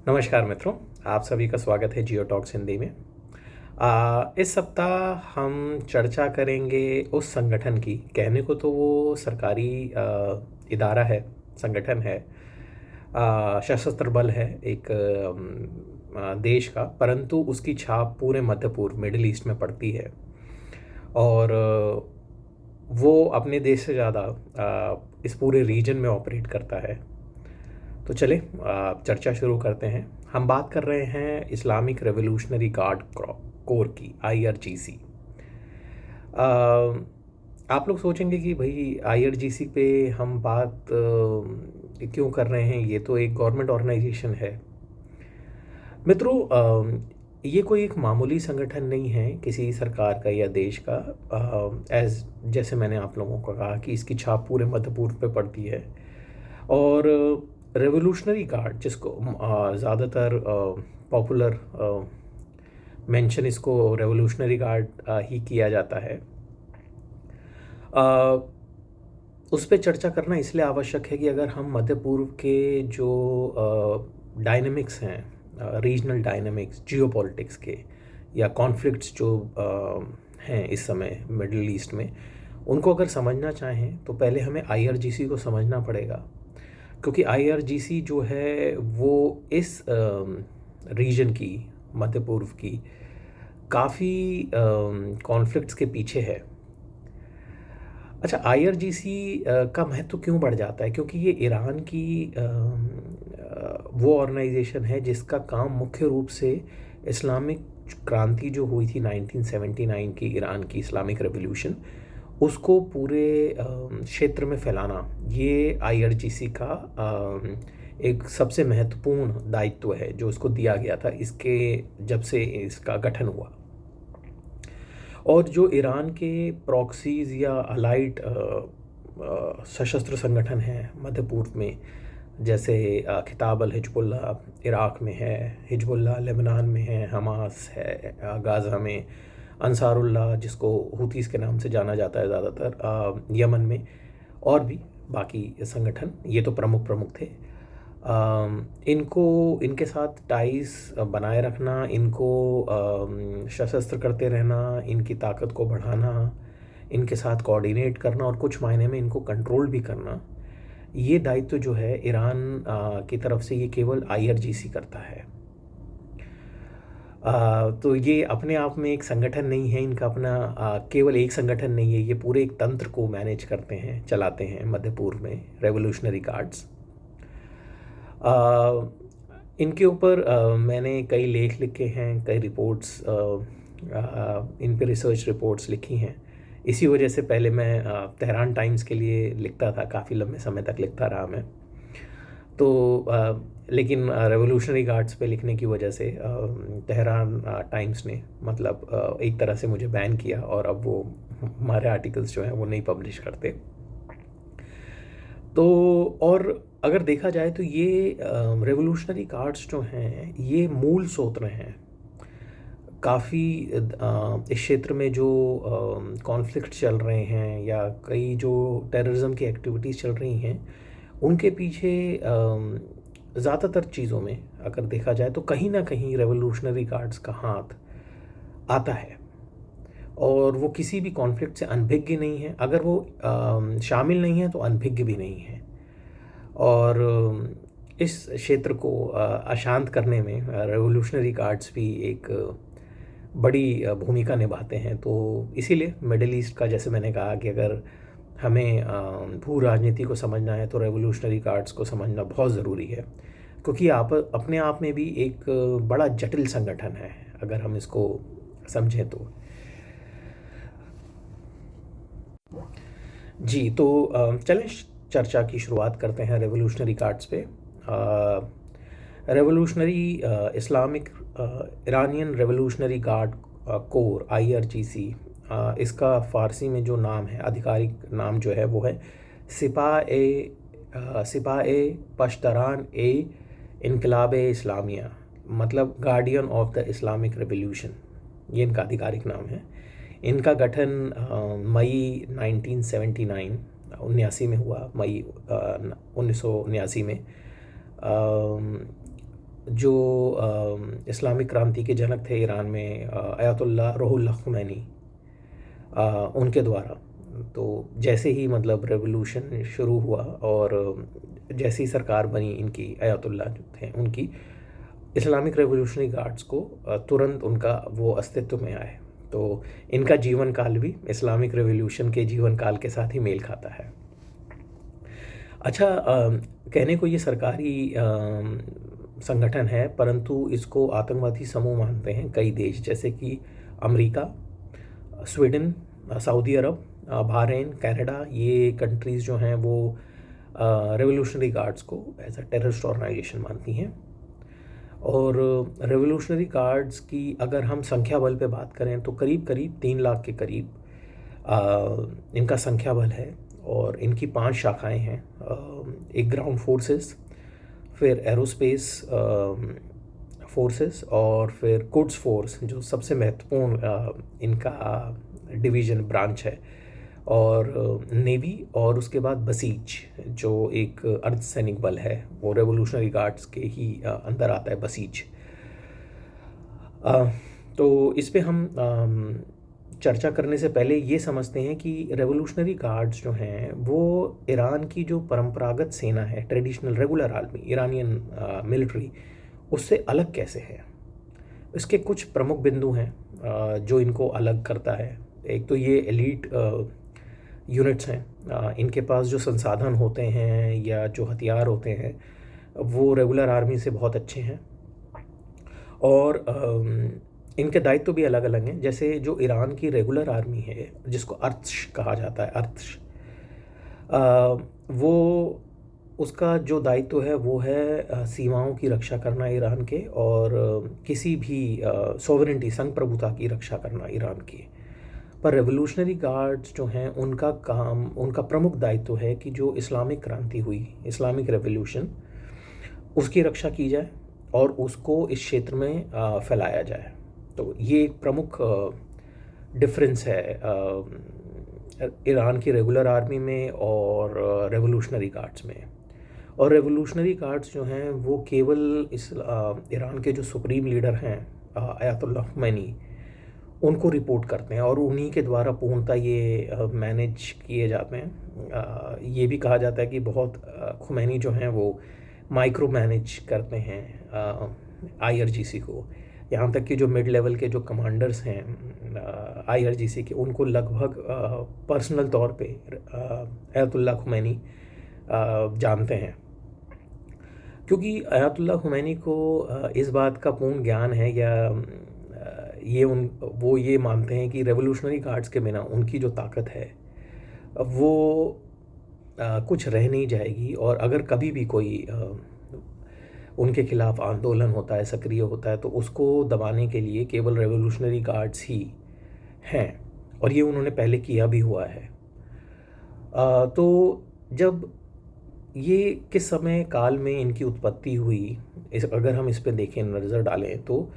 नमस्कार मित्रों, आप सभी का स्वागत है जियो टॉक्स हिंदी में। इस सप्ताह हम चर्चा करेंगे उस संगठन की। कहने को तो वो सरकारी इदारा है, संगठन है, सशस्त्र बल है एक देश का, परंतु उसकी छाप पूरे मध्य पूर्व मिडिल ईस्ट में पड़ती है और वो अपने देश से ज़्यादा इस पूरे रीजन में ऑपरेट करता है। तो चले चर्चा शुरू करते हैं। हम बात कर रहे हैं इस्लामिक रेवोल्यूशनरी गार्ड कोर की, IRGC। आप लोग सोचेंगे कि भाई IRGC पे हम बात क्यों कर रहे हैं, ये तो एक गवर्नमेंट ऑर्गेनाइजेशन है। मित्रों, ये कोई एक मामूली संगठन नहीं है किसी सरकार का या देश का। जैसे मैंने आप लोगों को कहा कि इसकी छाप पूरे मध्य पूर्व पे पड़ती है और रेवोल्यूशनरी गार्ड, जिसको ज़्यादातर पॉपुलर मेंशन इसको रेवोल्यूशनरी गार्ड ही किया जाता है। उस पर चर्चा करना इसलिए आवश्यक है कि अगर हम मध्य पूर्व के जो डायनेमिक्स हैं, रीजनल डायनेमिक्स, जियोपॉलिटिक्स के या कॉन्फ्लिक्ट्स जो हैं इस समय मिडिल ईस्ट में, उनको अगर समझना चाहें तो पहले हमें IRGC को समझना पड़ेगा। क्योंकि IRGC जो है वो इस रीजन की, मध्य पूर्व की, काफ़ी कॉन्फ्लिक्ट्स के पीछे है। अच्छा, IRGC का महत्व क्यों बढ़ जाता है? क्योंकि ये ईरान की वो ऑर्गेनाइजेशन है जिसका काम मुख्य रूप से इस्लामिक क्रांति जो हुई थी 1979 की, ईरान की इस्लामिक रेवोल्यूशन, उसको पूरे क्षेत्र में फैलाना, ये IRGC का एक सबसे महत्वपूर्ण दायित्व है जो उसको दिया गया था इसके जब से इसका गठन हुआ। और जो ईरान के प्रॉक्सीज़ या अलाइड सशस्त्र संगठन हैं मध्य पूर्व में, जैसे खिताब अल हिजबुल्लाह इराक़ में है, हिजबुल्लाह लेबनान में है, हमास है गाज़ा में, अंसारुल्लाह जिसको हुतीस के नाम से जाना जाता है ज़्यादातर यमन में, और भी बाकी संगठन, ये तो प्रमुख थे। इनको, इनके साथ टाइज बनाए रखना, इनको सशस्त्र करते रहना, इनकी ताकत को बढ़ाना, इनके साथ कोऑर्डिनेट करना और कुछ मायने में इनको कंट्रोल भी करना, ये दायित्व जो है ईरान की तरफ से ये केवल IRGC करता है। तो ये अपने आप में एक संगठन नहीं है, इनका अपना केवल एक संगठन नहीं है, ये पूरे एक तंत्र को मैनेज करते हैं, चलाते हैं मध्य पूर्व में रेवोल्यूशनरी गार्ड्स। इनके ऊपर मैंने कई लेख लिखे हैं, कई रिपोर्ट्स, इन पे रिसर्च रिपोर्ट्स लिखी हैं। इसी वजह से पहले मैं तेहरान टाइम्स के लिए लिखता था, काफ़ी लंबे समय तक लिखता रहा मैं। तो लेकिन रेवोल्यूशनरी गार्ड्स पे लिखने की वजह से तेहरान टाइम्स ने मतलब एक तरह से मुझे बैन किया और अब वो हमारे आर्टिकल्स जो हैं वो नहीं पब्लिश करते। तो और अगर देखा जाए तो ये रेवोल्यूशनरी गार्ड्स जो हैं ये मूल स्रोत हैं काफ़ी इस क्षेत्र में जो कॉन्फ्लिक्ट चल रहे हैं या कई जो टेररिज्म की एक्टिविटीज़ चल रही हैं, उनके पीछे ज़्यादातर चीज़ों में अगर देखा जाए तो कहीं ना कहीं रेवोल्यूशनरी गार्ड्स का हाथ आता है और वो किसी भी कॉन्फ्लिक्ट से अनभिज्ञ नहीं है। अगर वो शामिल नहीं है तो अनभिज्ञ भी नहीं है। और इस क्षेत्र को अशांत करने में रेवोल्यूशनरी गार्ड्स भी एक बड़ी भूमिका निभाते हैं। तो इसीलिए मिडिल ईस्ट का, जैसे मैंने कहा कि अगर हमें भू राजनीति को समझना है तो रेवोल्यूशनरी गार्ड्स को समझना बहुत ज़रूरी है, क्योंकि आप अपने आप में भी एक बड़ा जटिल संगठन है अगर हम इसको समझें तो। जी, तो चलें चर्चा की शुरुआत करते हैं रेवोल्यूशनरी गार्ड्स पे। Revolutionary Islamic Iranian revolutionary guard core, IRGC, इसका फ़ारसी में जो नाम है, आधिकारिक नाम जो है वो है सिपाह पश्तरान ए इनकलाब इस्लामिया, मतलब guardian of the Islamic revolution, ये इनका आधिकारिक नाम है। इनका गठन मई 1979 में हुआ, मई 1979 में। जो इस्लामिक क्रांति के जनक थे ईरान में, अयातुल्लाह रूहुल्लाह खुमैनी, उनके द्वारा। तो जैसे ही मतलब रेवोल्यूशन शुरू हुआ और जैसी सरकार बनी इनकी, अयातुल्लाह जो थे उनकी, इस्लामिक रेवोल्यूशनरी गार्ड्स को तुरंत उनका वो अस्तित्व में आए। तो इनका जीवन काल भी इस्लामिक रेवोल्यूशन के जीवन काल के साथ ही मेल खाता है। अच्छा, कहने को ये सरकारी संगठन है, परंतु इसको आतंकवादी समूह मानते हैं कई देश, जैसे कि अमेरिका, स्वीडन, सऊदी अरब, बहरीन, कनाडा। ये कंट्रीज़ जो हैं वो रेवोल्यूशनरी गार्ड्स को एज अ टेररिस्ट ऑर्गेनाइजेशन मानती हैं। और रेवोल्यूशनरी गार्ड्स की अगर हम संख्या बल पे बात करें तो करीब करीब 3 लाख के करीब इनका संख्या बल है। और इनकी 5 शाखाएं हैं, एक ग्राउंड फोर्सेस, फिर एरोस्पेस फोर्सेस, और फिर कुड्स फोर्स जो सबसे महत्वपूर्ण इनका डिवीज़न ब्रांच है, और नेवी, और उसके बाद बसीज जो एक अर्धसैनिक बल है, वो रेवोल्यूशनरी गार्ड्स के ही अंदर आता है, बसीज। तो इस पे हम चर्चा करने से पहले ये समझते हैं कि रेवोल्यूशनरी गार्ड्स जो हैं वो ईरान की जो परंपरागत सेना है, traditional regular army, Iranian military, उससे अलग कैसे है। इसके कुछ प्रमुख बिंदु हैं जो इनको अलग करता है। एक तो ये एलीट यूनिट्स हैं, इनके पास जो संसाधन होते हैं या जो हथियार होते हैं वो रेगुलर आर्मी से बहुत अच्छे हैं। और इनके दायित्व भी अलग अलग हैं। जैसे जो ईरान की रेगुलर आर्मी है, जिसको अर्त्श कहा जाता है, अर्त्श, वो उसका जो दायित्व है वो है सीमाओं की रक्षा करना ईरान के, और किसी भी सॉवरेनिटी, संघ प्रभुता की रक्षा करना ईरान की। पर रेवोल्यूशनरी गार्ड्स जो हैं उनका काम, उनका प्रमुख दायित्व है कि जो इस्लामिक क्रांति हुई, इस्लामिक रेवोल्यूशन, उसकी रक्षा की जाए और उसको इस क्षेत्र में फैलाया जाए। तो ये एक प्रमुख डिफरेंस है ईरान की रेगुलर आर्मी में और रेवोल्यूशनरी गार्ड्स में। और रेवोल्यूशनरी गार्ड्स जो हैं वो केवल इस ईरान के जो सुप्रीम लीडर हैं अयातुल्लाह खुमैनी, उनको रिपोर्ट करते हैं और उन्हीं के द्वारा पूर्णतः ये मैनेज किए जाते हैं। ये भी कहा जाता है कि बहुत खुमैनी जो हैं वो माइक्रो मैनेज करते हैं IRGC को। यहाँ तक कि जो मिड लेवल के जो कमांडर्स हैं IRGC के, उनको लगभग पर्सनल तौर पे अयातुल्लाह खुमैनी जानते हैं, क्योंकि अयातुल्लाह खुमैनी को इस बात का पूर्ण ज्ञान है, या वो ये मानते हैं कि रेवोल्यूशनरी गार्ड्स के बिना उनकी जो ताकत है वो कुछ रह नहीं जाएगी। और अगर कभी भी कोई उनके खिलाफ आंदोलन होता है, सक्रिय होता है, तो उसको दबाने के लिए केवल रेवोल्यूशनरी गार्ड्स ही हैं, और ये उन्होंने पहले किया भी हुआ है। तो जब ये किस समय काल में इनकी उत्पत्ति हुई, अगर हम इस पे देखें, नज़र डालें, तो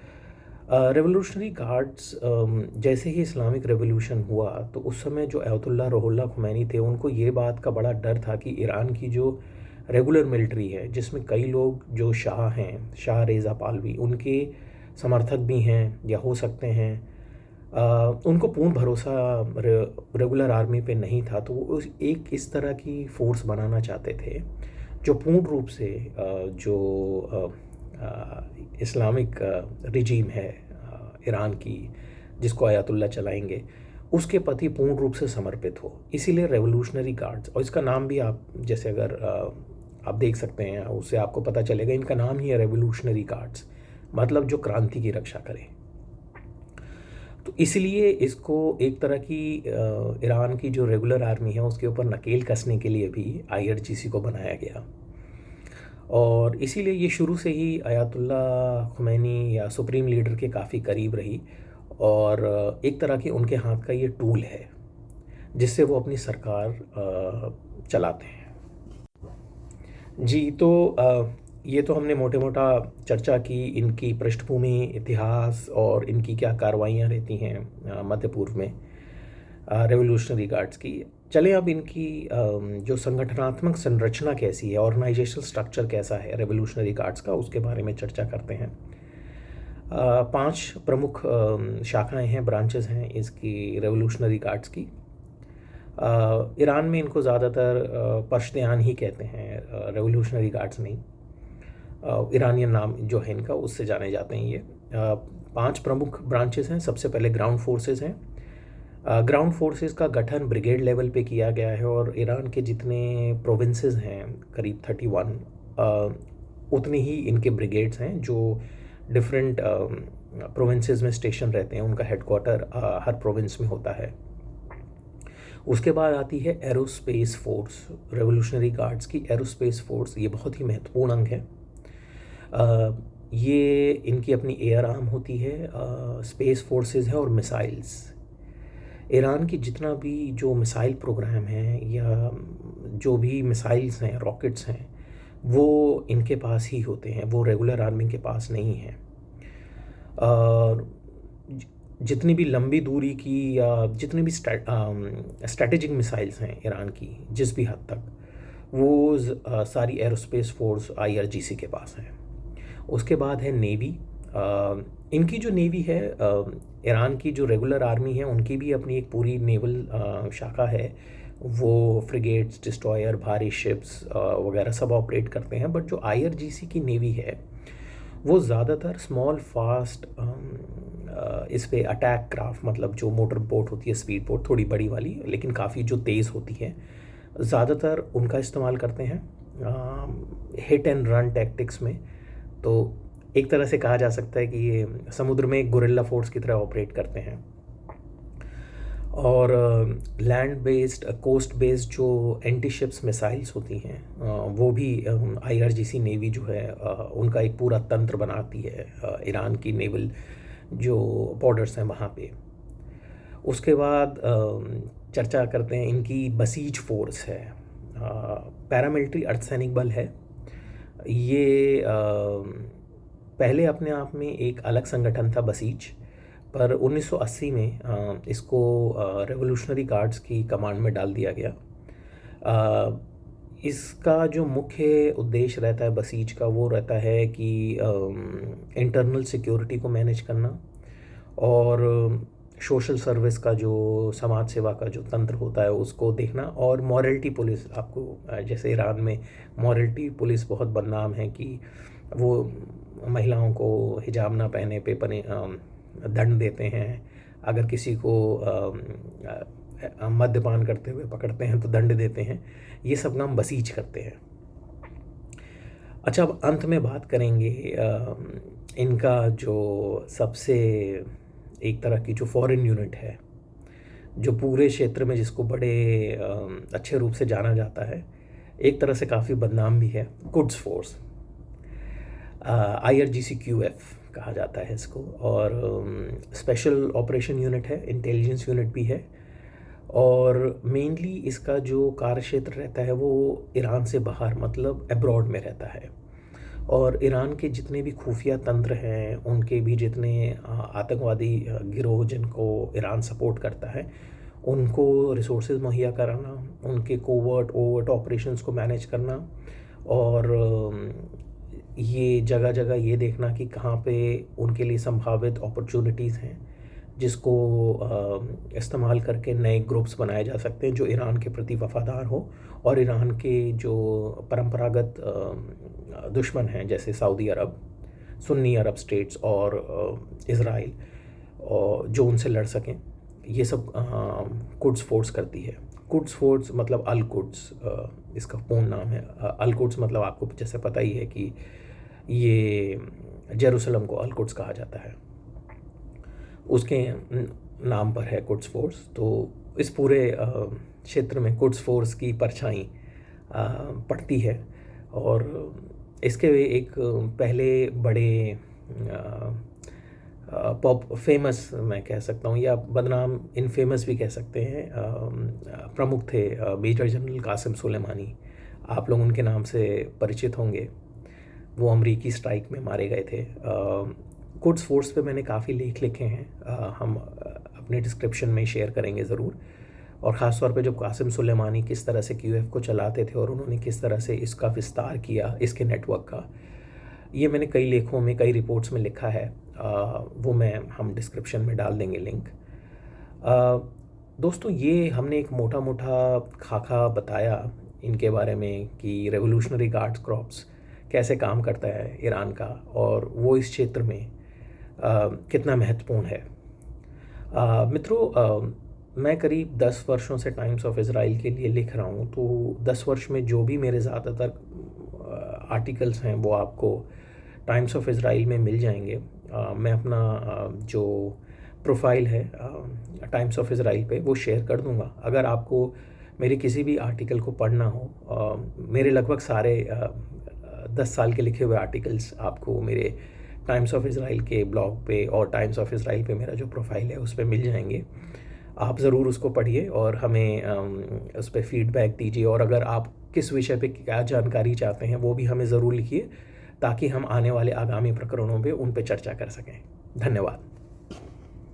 रेवोल्यूशनरी गार्ड्स जैसे ही इस्लामिक रेवोल्यूशन हुआ तो उस समय जो अयातुल्लाह रूहुल्लाह खुमैनी थे, उनको ये बात का बड़ा डर था कि ईरान की जो रेगुलर मिलिट्री है, जिसमें कई लोग जो शाह हैं, शाह रेज़ा पालवी, उनके समर्थक भी हैं या हो सकते हैं, उनको पूर्ण भरोसा रेगुलर आर्मी पे नहीं था। तो वो एक इस तरह की फ़ोर्स बनाना चाहते थे जो पूर्ण रूप से जो इस्लामिक रिजीम है ईरान की, जिसको अयातुल्लाह चलाएंगे, उसके प्रति पूर्ण रूप से समर्पित हो। इसीलिए रेवोल्यूशनरी गार्ड्स, और इसका नाम भी आप जैसे अगर आप देख सकते हैं, उससे आपको पता चलेगा, इनका नाम ही है रेवोल्यूशनरी गार्ड्स, मतलब जो क्रांति की रक्षा करें। तो इसलिए इसको एक तरह की ईरान की जो रेगुलर आर्मी है उसके ऊपर नकेल कसने के लिए भी IRGC को बनाया गया। और इसीलिए ये शुरू से ही अयातुल्लाह खुमैनी या सुप्रीम लीडर के काफ़ी करीब रही, और एक तरह की उनके हाथ का ये टूल है जिससे वो अपनी सरकार चलाते हैं। जी, तो ये तो हमने मोटे मोटा चर्चा की इनकी पृष्ठभूमि, इतिहास और इनकी क्या कार्रवाइयाँ रहती हैं मध्य पूर्व में रेवोल्यूशनरी गार्ड्स की। चलें अब इनकी जो संगठनात्मक संरचना कैसी है, ऑर्गेनाइजेशनल स्ट्रक्चर कैसा है रेवोल्यूशनरी गार्ड्स का, उसके बारे में चर्चा करते हैं। 5 प्रमुख शाखाएं हैं, ब्रांचेस हैं इसकी रेवोल्यूशनरी गार्ड्स की। ईरान में इनको ज़्यादातर पश्तयान ही कहते हैं, रेवोल्यूशनरी गार्ड्स नहीं। ईरानियन नाम जो है इनका, उससे जाने जाते हैं ये। 5 प्रमुख ब्रांचेस हैं। सबसे पहले ग्राउंड फोर्सेस हैं। ग्राउंड फोर्सेस का गठन ब्रिगेड लेवल पे किया गया है और ईरान के जितने प्रोविंसेस हैं, करीब 31, उतने ही इनके ब्रिगेड्स हैं जो डिफरेंट प्रोविंसेस में स्टेशन रहते हैं। उनका हेडक्वार्टर हर प्रोविंस में होता है। उसके बाद आती है एरोस्पेस फोर्स, रेवोल्यूशनरी गार्ड्स की एरोस्पेस फोर्स। ये बहुत ही महत्वपूर्ण अंग है। ये इनकी अपनी एयर आर्म होती है, स्पेस फोर्सेस है और मिसाइल्स। ईरान की जितना भी जो मिसाइल प्रोग्राम है या जो भी मिसाइल्स हैं, रॉकेट्स हैं, वो इनके पास ही होते हैं, वो रेगुलर आर्मी के पास नहीं है। और जितनी भी लंबी दूरी की या जितनी भी स्ट्रैटेजिक मिसाइल्स हैं ईरान की, जिस भी हद तक, वो सारी एरोस्पेस फोर्स IRGC के पास है। उसके बाद है नेवी। इनकी जो नेवी है, ईरान की जो रेगुलर आर्मी है उनकी भी अपनी एक पूरी नेवल शाखा है। वो फ्रिगेट्स, डिस्ट्रॉयर, भारी शिप्स वगैरह सब ऑपरेट करते हैं। बट जो IRGC की नेवी है वो ज़्यादातर स्मॉल फास्ट इस पे अटैक क्राफ्ट, मतलब जो मोटर बोट होती है, स्पीड बोट, थोड़ी बड़ी वाली लेकिन काफ़ी जो तेज़ होती है, ज़्यादातर उनका इस्तेमाल करते हैं हिट एंड रन टैक्टिक्स में। तो एक तरह से कहा जा सकता है कि ये समुद्र में एक गुरिल्ला फोर्स की तरह ऑपरेट करते हैं। और लैंड बेस्ड, कोस्ट बेस्ड जो एंटी शिप्स मिसाइल्स होती हैं, वो भी IRGC नेवी जो है उनका एक पूरा तंत्र बनाती है, ईरान की नेवल जो बॉर्डर्स हैं वहाँ पे। उसके बाद चर्चा करते हैं इनकी बसीज फोर्स है, पैरामिलिट्री अर्धसैनिक बल है। ये पहले अपने आप में एक अलग संगठन था बसीज, पर 1980 में इसको रेवोल्यूशनरी गार्ड्स की कमांड में डाल दिया गया। इसका जो मुख्य उद्देश्य रहता है बसीज का, वो रहता है कि इंटरनल सिक्योरिटी को मैनेज करना और सोशल सर्विस का, जो समाज सेवा का जो तंत्र होता है उसको देखना, और मॉरलिटी पुलिस। आपको जैसे ईरान में मॉरलिटी पुलिस बहुत बदनाम है कि वो महिलाओं को हिजाब ना पहने पे दंड देते हैं, अगर किसी को मद्यपान करते हुए पकड़ते हैं तो दंड देते हैं। ये सब काम बसीज करते हैं। अच्छा, अब अंत में बात करेंगे इनका जो सबसे एक तरह की जो फॉरेन यूनिट है, जो पूरे क्षेत्र में जिसको बड़े अच्छे रूप से जाना जाता है, एक तरह से काफ़ी बदनाम भी है, कुड्स फोर्स, IRGC QF कहा जाता है इसको। और स्पेशल ऑपरेशन यूनिट है, इंटेलिजेंस यूनिट भी है। और मेनली इसका जो कार्यक्षेत्र रहता है वो ईरान से बाहर, मतलब अब्रॉड में रहता है। और ईरान के जितने भी खुफिया तंत्र हैं, उनके भी जितने आतंकवादी गिरोह जिनको ईरान सपोर्ट करता है, उनको रिसोर्सेज मुहैया कराना, उनके कोवर्ट ओवर्ट ऑपरेशंस को मैनेज करना, और ये जगह जगह ये देखना कि कहाँ पे उनके लिए संभावित अपॉर्चुनिटीज़ हैं जिसको इस्तेमाल करके नए ग्रुप्स बनाए जा सकते हैं जो ईरान के प्रति वफ़ादार हो, और ईरान के जो परंपरागत दुश्मन हैं जैसे सऊदी अरब, सुन्नी अरब स्टेट्स और इज़राइल, और जो उनसे लड़ सकें, ये सब कुड्स फोर्स करती है। कुड्स फोर्स मतलब अल कुड्स इसका पूर्ण नाम है। अल कुड्स मतलब आपको जैसे पता ही है कि ये जेरूसलम को अल कुड्स कहा जाता है, उसके नाम पर है कुड्स फोर्स। तो इस पूरे क्षेत्र में कुड्स फोर्स की परछाई पड़ती है। और इसके एक पहले बड़े फेमस मैं कह सकता हूँ, या बदनाम इनफेमस भी कह सकते हैं, प्रमुख थे मेजर जनरल कासिम सुलेमानी। आप लोग उनके नाम से परिचित होंगे। वो अमरीकी स्ट्राइक में मारे गए थे। कुड्स फोर्स पे मैंने काफ़ी लेख लिखे हैं, हम अपने डिस्क्रिप्शन में शेयर करेंगे ज़रूर। और ख़ास तौर पे जब कासिम सुलेमानी किस तरह से क्यूएफ को चलाते थे और उन्होंने किस तरह से इसका विस्तार किया, इसके नेटवर्क का, ये मैंने कई लेखों में, कई रिपोर्ट्स में लिखा है। वो हम डिस्क्रिप्शन में डाल देंगे लिंक। दोस्तों, ये हमने एक मोटा मोटा खाका बताया इनके बारे में कि रेवोल्यूशनरी गार्ड्स क्रॉप्स कैसे काम करता है ईरान का, और वो इस क्षेत्र में कितना महत्वपूर्ण है। मित्रों, मैं करीब 10 वर्षों से टाइम्स ऑफ इज़राइल के लिए लिख रहा हूँ, तो 10 वर्ष में जो भी मेरे ज़्यादातर आर्टिकल्स हैं वो आपको टाइम्स ऑफ इज़राइल में मिल जाएंगे। मैं अपना जो प्रोफाइल है टाइम्स ऑफ इज़राइल पे वो शेयर कर दूंगा। अगर आपको मेरे किसी भी आर्टिकल को पढ़ना हो, मेरे लगभग सारे 10 साल के लिखे हुए आर्टिकल्स आपको मेरे टाइम्स ऑफ इज़राइल के ब्लॉग पे और टाइम्स ऑफ इज़राइल पे मेरा जो प्रोफाइल है उस पर मिल जाएंगे। आप ज़रूर उसको पढ़िए और हमें उस पर फीडबैक दीजिए, और अगर आप किस विषय पे क्या जानकारी चाहते हैं वो भी हमें ज़रूर लिखिए, ताकि हम आने वाले आगामी प्रकरणों पे उन पे चर्चा कर सकें। धन्यवाद।